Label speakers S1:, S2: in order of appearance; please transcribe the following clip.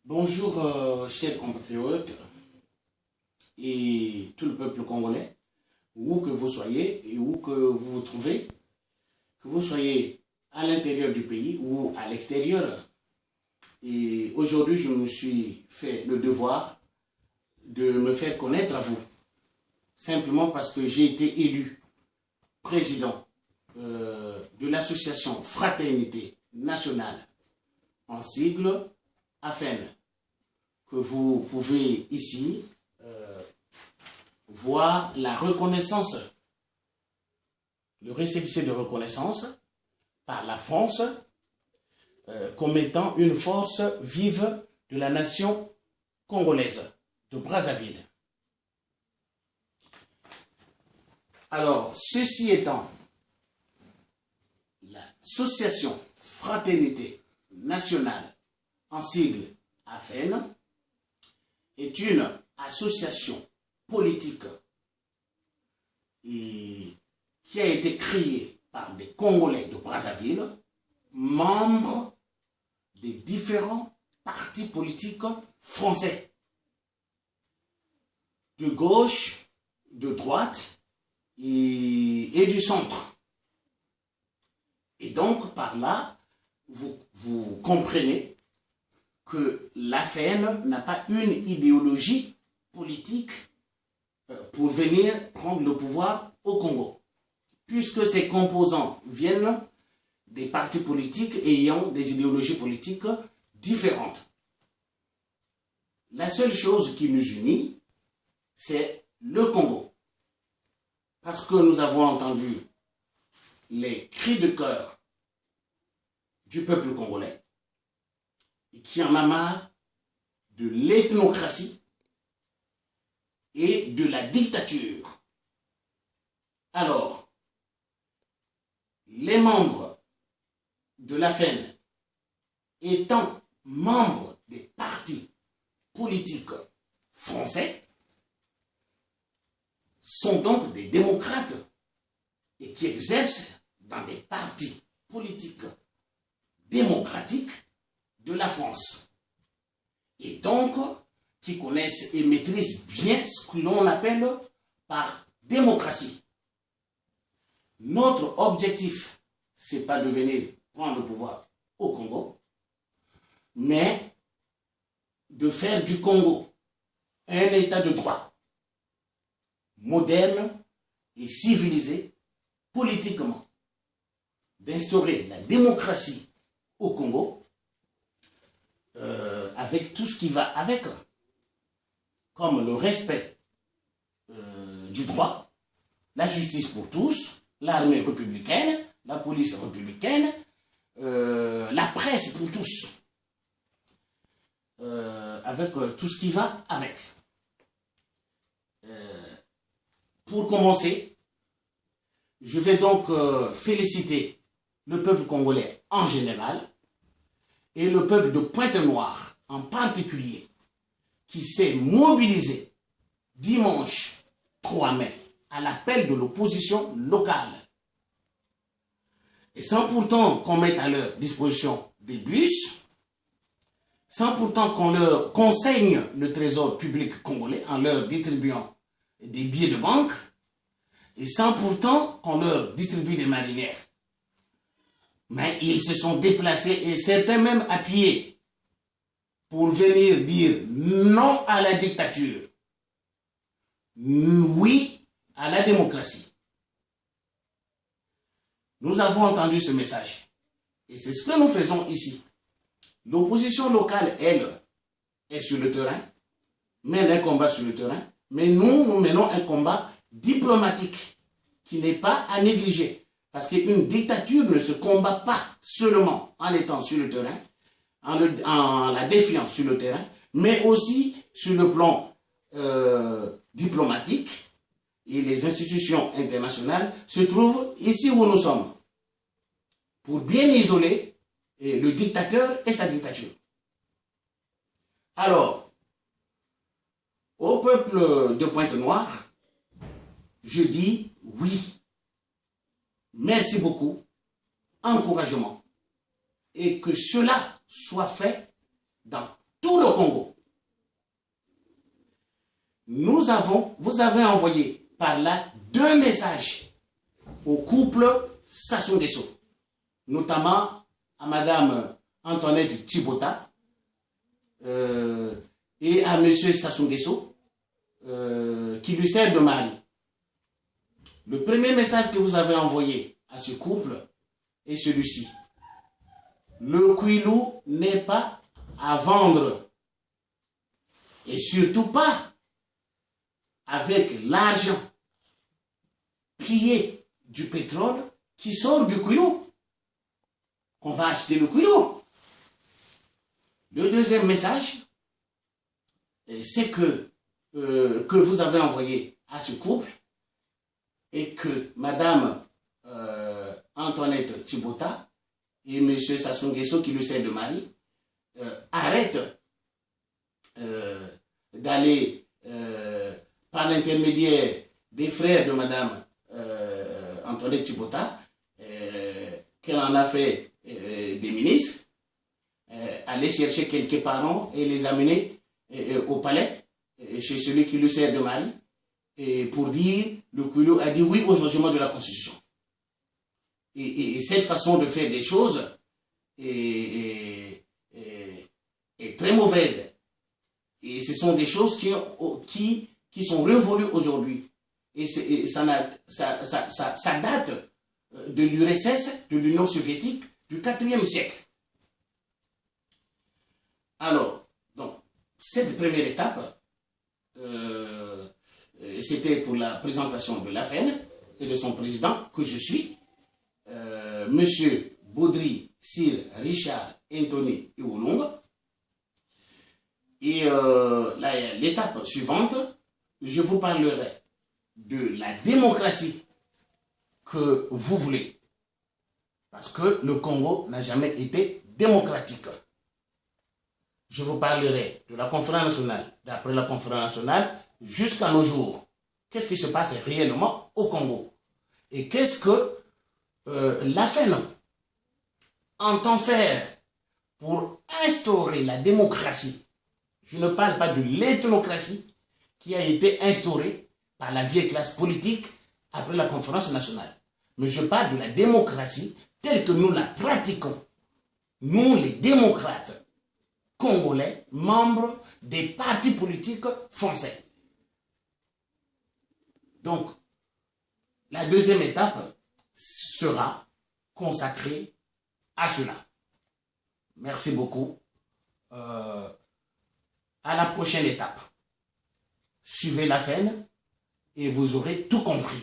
S1: Bonjour, chers compatriotes et tout le peuple congolais, où que vous soyez et où que vous vous trouvez, que vous soyez à l'intérieur du pays ou à l'extérieur. Et aujourd'hui, je me suis fait le devoir de me faire connaître à vous, simplement parce que j'ai été élu président de l'association Fraternité Nationale, en sigle AFEN, que vous pouvez ici voir la reconnaissance, le récépissé de reconnaissance par la France comme étant une force vive de la nation congolaise de Brazzaville. Alors, ceci étant, l'association Fraternité Nationale, en sigle AFEN, est une association politique qui a été créée par des Congolais de Brazzaville, membres des différents partis politiques français, de gauche, de droite et du centre. Et donc, par là, vous comprenez que l'AFN n'a pas une idéologie politique pour venir prendre le pouvoir au Congo, puisque ses composants viennent des partis politiques ayant des idéologies politiques différentes. La seule chose qui nous unit, c'est le Congo. Parce que nous avons entendu les cris de cœur du peuple congolais, et qui en a marre de l'ethnocratie et de la dictature. Alors, les membres de l'AFEN étant membres des partis politiques français sont donc des démocrates et qui exercent dans des partis politiques démocratiques de la France, et donc qui connaissent et maîtrisent bien ce que l'on appelle par démocratie. Notre objectif, c'est pas de venir prendre le pouvoir au Congo, mais de faire du Congo un état de droit, moderne et civilisé politiquement, d'instaurer la démocratie au Congo, avec tout ce qui va avec, comme le respect du droit, la justice pour tous, l'armée républicaine, la police républicaine, la presse pour tous, avec tout ce qui va avec. Pour commencer, je vais donc féliciter le peuple congolais en général et le peuple de Pointe-Noire en particulier, qui s'est mobilisé dimanche 3 mai à l'appel de l'opposition locale. Et sans pourtant qu'on mette à leur disposition des bus, sans pourtant qu'on leur conseigne le trésor public congolais en leur distribuant des billets de banque, et sans pourtant qu'on leur distribue des marinières. Mais ils se sont déplacés et certains même à pied pour venir dire non à la dictature, oui à la démocratie. Nous avons entendu ce message et c'est ce que nous faisons ici. L'opposition locale, elle, est sur le terrain, mène un combat sur le terrain, mais nous menons un combat diplomatique qui n'est pas à négliger. Parce qu'une dictature ne se combat pas seulement en étant sur le terrain, en la défiant sur le terrain, mais aussi sur le plan diplomatique, et les institutions internationales se trouvent ici où nous sommes, pour bien isoler le dictateur et sa dictature. Alors, au peuple de Pointe-Noire, je dis oui. Merci beaucoup, encouragement, et que cela soit fait dans tout le Congo. Vous avez envoyé par là 2 messages au couple Sassou Nguesso, notamment à Madame Antoinette Tchibota et à Monsieur Sassou Nguesso, qui lui sert de mari. Le premier message que vous avez envoyé à ce couple est celui-ci. Le Kouilou n'est pas à vendre. Et surtout pas avec l'argent pillé du pétrole qui sort du Kouilou. On va acheter le Kouilou. Le deuxième message, c'est que vous avez envoyé à ce couple et que Madame Antoinette Tchibota et M. Sassou Nguesso qui lui sert de mari arrêtent d'aller par l'intermédiaire des frères de Madame Antoinette Tchibota, qu'elle en a fait des ministres, aller chercher quelques parents et les amener au palais, chez celui qui lui sert de mari, et pour dire, le Kouilou a dit oui au changement de la Constitution. Et cette façon de faire des choses est très mauvaise. Et ce sont des choses qui sont révolues aujourd'hui. Et ça date de l'URSS, de l'Union soviétique, du 4e siècle. Alors, donc, cette première étape, c'était pour la présentation de l'AFN et de son président, que je suis, Monsieur Baudry Sir Richard Anthony Iwulunga. Et l'étape suivante, je vous parlerai de la démocratie que vous voulez. Parce que le Congo n'a jamais été démocratique. Je vous parlerai de la conférence nationale, d'après la conférence nationale, jusqu'à nos jours. Qu'est-ce qui se passe réellement au Congo? Et qu'est-ce que l'AFN entend faire pour instaurer la démocratie? Je ne parle pas de l'ethnocratie qui a été instaurée par la vieille classe politique après la conférence nationale. Mais je parle de la démocratie telle que nous la pratiquons. Nous, les démocrates congolais, membres des partis politiques français. Donc, la deuxième étape sera consacrée à cela. Merci beaucoup. À la prochaine étape. Suivez l'AFN et vous aurez tout compris.